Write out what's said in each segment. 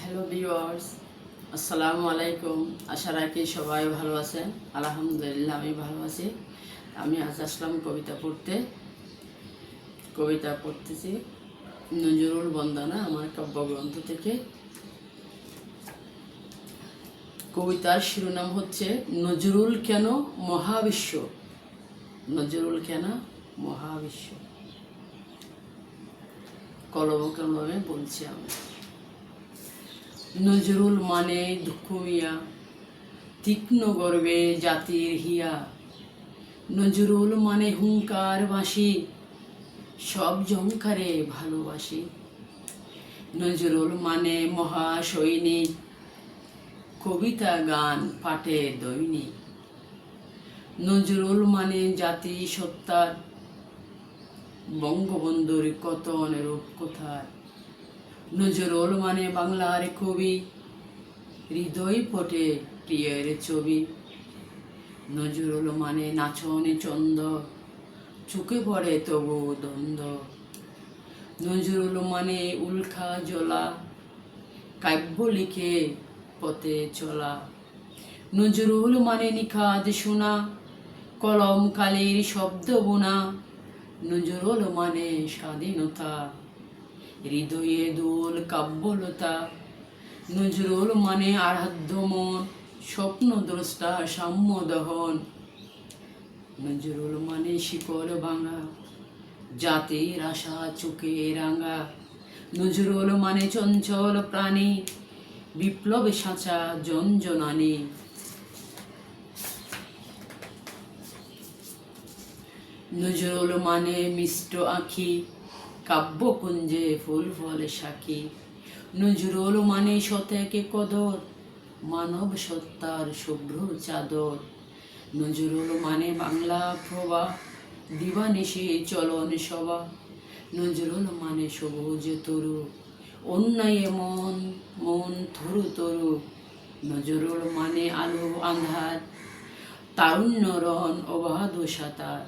Hello viewers, আসসালামু আলাইকুম। আশা রাখি সবাই ভালো আছেন। আলহামদুলিল্লাহ আমি ভালো আছি। আমি আজ আসলাম কবিতা পড়তেছি নজরুল বন্দনা আমার কাব্যগ্রন্থ থেকে। কবিতার শিরোনাম হচ্ছে নজরুল কেন মহাবিশ্ব। নজরুল কেন মহাবিশ্ব। কলমে বলছি আমি। নজরুল মানে দুঃখ মিয়া, তীক্ষ্ণ গর্বে জাতির হিয়া। নজরুল মানে হুঙ্কার বাঁশি, সব ঝংকারে ভালোবাসি। নজরুল মানে মহাসৈনিক, কবিতা গান পাঠে দৈনিক। নজরুল মানে জাতি সত্তার, বঙ্গবন্ধুর কতন রূপকথার। নজরুল মানে বাংলার কবি, হৃদয় পটে প্রিয়ের ছবি। নজরুল মানে নাচনে চন্দ, চোখে পড়ে তবু দ্বন্দ্ব। নজরুল মানে উল্কা জ্বলা, কাব্য লিখে পথে চলা। নজরুল মানে নিখাদ শোনা, কলম কালির শব্দ বোনা। নজরুল মানে স্বাধীনতা, হৃদয়ে দোল কাব্যলতা। নজরুল মানে আরাধ্য মন, স্বপ্ন দ্রষ্টা সাম্য দহন। নজরুল মানে শিকড় ভাঙা, জাতির আশা চোখে রাঙা। নজরুল মানে চঞ্চল প্রাণী, বিপ্লব সাঁচা জনজনানি। নজরুল মানে মিষ্ট আঁখি, কাব্যকুঞ্জে ফুল ফলে সাক্ষী। নজরুল মানে শতেকে কদর, মানব সত্তার শুভ্র চাদর। নজরুল মানে বাংলা প্রভা, দিবানিশি চলন সভা। নজরুল মানে সবুজ তরু, অন্যায় মন মন থরু তরু। নজরুল মানে আলো আঁধার, তারুণ্য রণ অবাধ সাঁতার।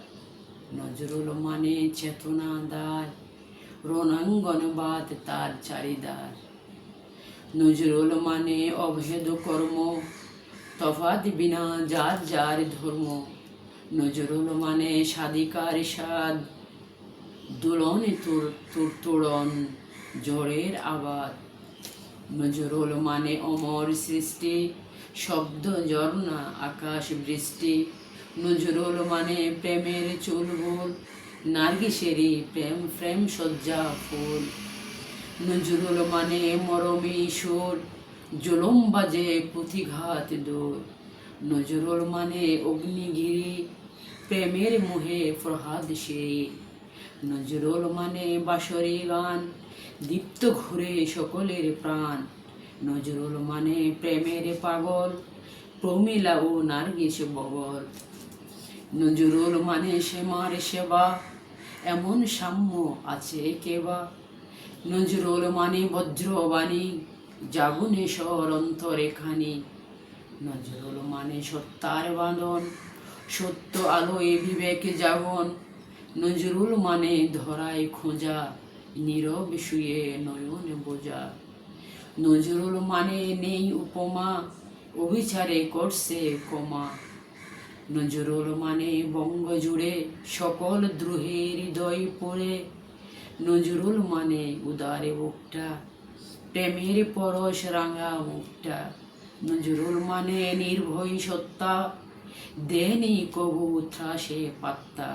নজরুল মানে চেতনা দ্বার, রণাঙ্গন বাদ তার চারিদার। নজরুল মানে অভেদ কর্ম, তফাৎ বিনা যার যার ধর্ম। নজরুল মানে স্বাধিকার স্বাদ, দুলনে তুরতুড়ন ঝড়ের আবাদ। নজরুল মানে অমর সৃষ্টি, শব্দ ঝর্ণা আকাশ বৃষ্টি। নজরুল মানে প্রেমের চুলবুল, নার্গিসেরই প্রেম প্রেম সজ্জা ফুল। নজরুল মানে মরমী সুর, জুলুম বাজে পুঁথিঘাত দূর। নজরুল মানে অগ্নিগিরি, প্রেমের মুহে প্রহাদ সিঁড়ি। নজরুল মানে বাঁশরি গান, দীপ্ত ঘুরে সকলের প্রাণ। নজরুল মানে প্রেমের পাগল, প্রমীলা ও নার্গিস বগল। নজরুল মানে শ্যামার সেবা, এমন সাম্য আছে কেবা। নজরুল মানে বজ্রবাণী, জাগুনে স্বর অন্তরে খানি। নজরুল মানে সত্তার বাঁধন, সত্য আলোয় বিবেক জাগন। নজরুল মানে ধরায় খোঁজা, নীরব শুয়ে নয়ন বোঝা। নজরুল মানে নেই উপমা, অভিচারে করছে কমা। নজরুল মানে বঙ্গ জুড়ে সকল দ্রোহের হৃদয় পড়ে। নজরুল মানে উদারে বুকটা, প্রেমের পরশ রাঙা মুখটা। নজরুল মানে নির্ভয় সত্তা, দেনি কবু ত্রাসে পাত্তা।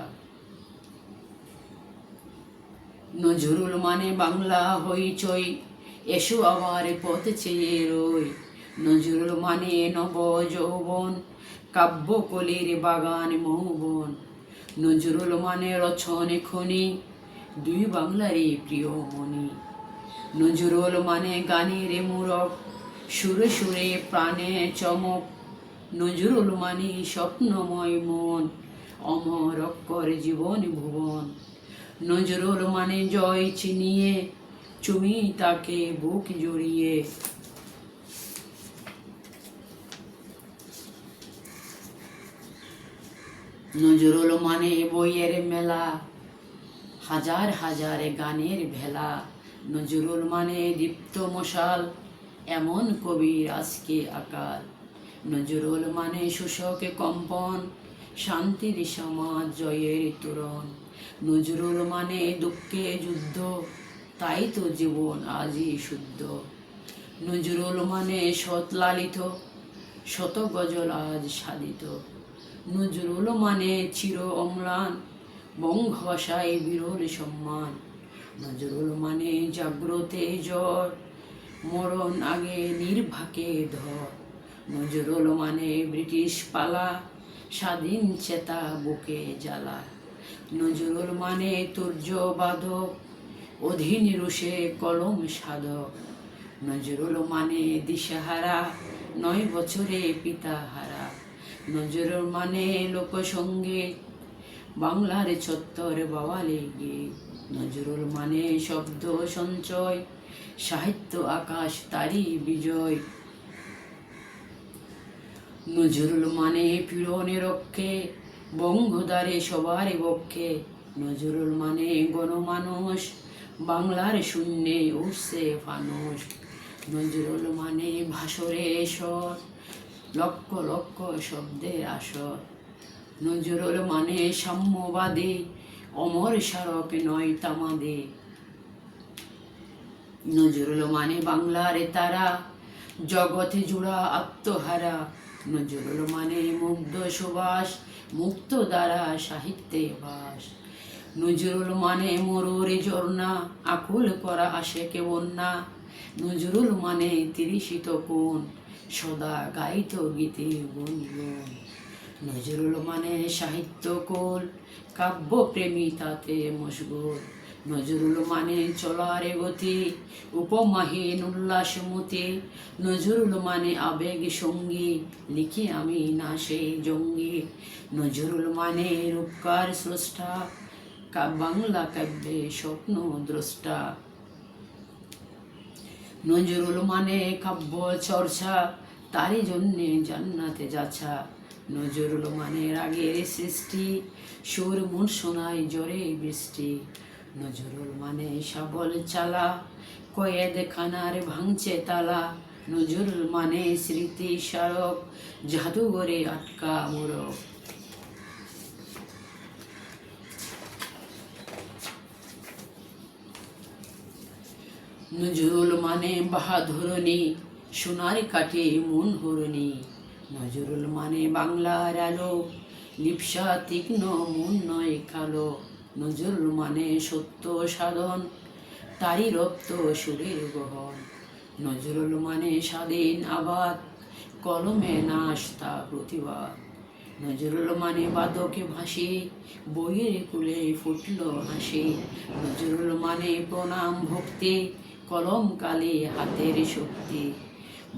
নজরুল মানে বাংলা হইচই, এসো আবার পথ চেয়ে রই। নজরুল মানে নব যৌবন, কাব্যকলির বাগান মৌবন। নজরুল মানে রচনে খনি, দুই বাংলারই প্রিয় মণি। নজরুল মানে গানের মূরক, সুরে সুরে প্রাণে চমক। নজরুল মানে স্বপ্নময় মন, অমর অক্ষর জীবন ভুবন। নজরুল মানে জয় চিনিয়ে, চুমি তাকে বুক জড়িয়ে। নজরুল মানে বইয়ের মেলা, হাজার হাজার গানের ভেলা। নজরুল মানে দীপ্ত মশাল, এমন কবির আজকে আকাল। নজরুল মানে শোষকে কম্পন, শান্তির সমাজ জয়ের তোরণ। নজরুল মানে দুঃখে যুদ্ধ, তাই তো জীবন আজই শুদ্ধ। নজরুল মানে সৎ লালিত, শত গজল আজ সাধিত। নজরুল মানে চির অম্লান, বঙ্গভাষায় বিরল সম্মান। নজরুল মানে জাগ্রতে জ্বর, মরণ আগে নির্বাকে ধর। নজরুল মানে ব্রিটিশ পালা, স্বাধীন চেতা বুকে জ্বালা। নজরুল মানে তুর্য বাদক, অধীন রুষে কলম সাধক। নজরুল মানে দিশাহারা, 9 বছরে পিতা হারা। নজরুল মানে লোকসঙ্গীত, বাংলার ছত্তর বাওয়ালে গীত। নজরুল মানে শব্দ সঞ্চয়, সাহিত্য আকাশ তারি বিজয়। নজরুল মানে পীড়নের রক্ষে, বঙ্গদ্বারে সবার পক্ষে। নজরুল মানে গণমানুষ, বাংলার শূন্যে উঠছে ফানুষ। নজরুল মানে ভাসরে স্বর, লক্ষ লক্ষ শব্দের আসর। নজরুল মানে সাম্যবাদী, অমর স্মারক নয় তামাদে। নজরুল মানে বাংলার তারা, জগতে জোড়া আত্মহারা। নজরুল মানে মুগ্ধ সুবাস, মুক্ত দ্বারা সাহিত্যে বাস। নজরুল মানে মরুর ঝর্ণা, আকুল করা আশেকে বন্যা। নজরুল মানে তিরিশিত কোণ, সদা গাইত গীতে গুনগুন। নজরুল মানে সাহিত্য কোল, কাব্য প্রেমী তাতে মশগুল। নজরুল মানে চলার গতি, উপমাহীন উল্লাসমতি। নজরুল মানে আবেগ সঙ্গী, লিখি আমি না সেই জঙ্গি। নজরুল মানে রূপকার স্রষ্টা, বাংলা কাব্যে স্বপ্ন দ্রষ্টা। নজরুল মানে কাব্য চর্চা, তারই জন্যে জান্নাতে যাচ্ছা। নজরুল মানে রাগের সৃষ্টি, সুর মন শোনায় জোরে বৃষ্টি। নজরুল মানে শাবল চালা, কয়েদ খানার ভাঙছে তালা। নজরুল মানে স্মৃতি স্মারক, জাদুঘরে আটকা মোড়ক। নজরুল মানে বাহাদুরনি, সোনার কাঠে মন হরণি। নজরুল মানে বাংলার আলো, লিপসা তীক্ষ্ণ মন নয় কালো। নজরুল মানে সত্য সাধন, তারি রক্ত সুরের গহন। নজরুল মানে স্বাধীন আবাদ, কলমে নাশ তা প্রতিবাদ। নজরুল মানে বাদকে ভাসি, বইয়ের কুলে ফুটল হাসি। নজরুল মানে প্রণাম ভক্তি, কলম কালি হাতের শক্তি।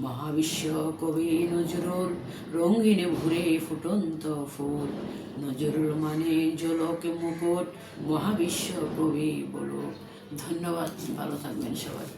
মহাবিশ্ব কবি নজরুল, রঙিন ভুরে ফুটন্ত ফুল। নজরুল মানে জলক মুকুট, মহাবিশ্ব কবি বলো। ধন্যবাদ, ভালো থাকবেন সবাই।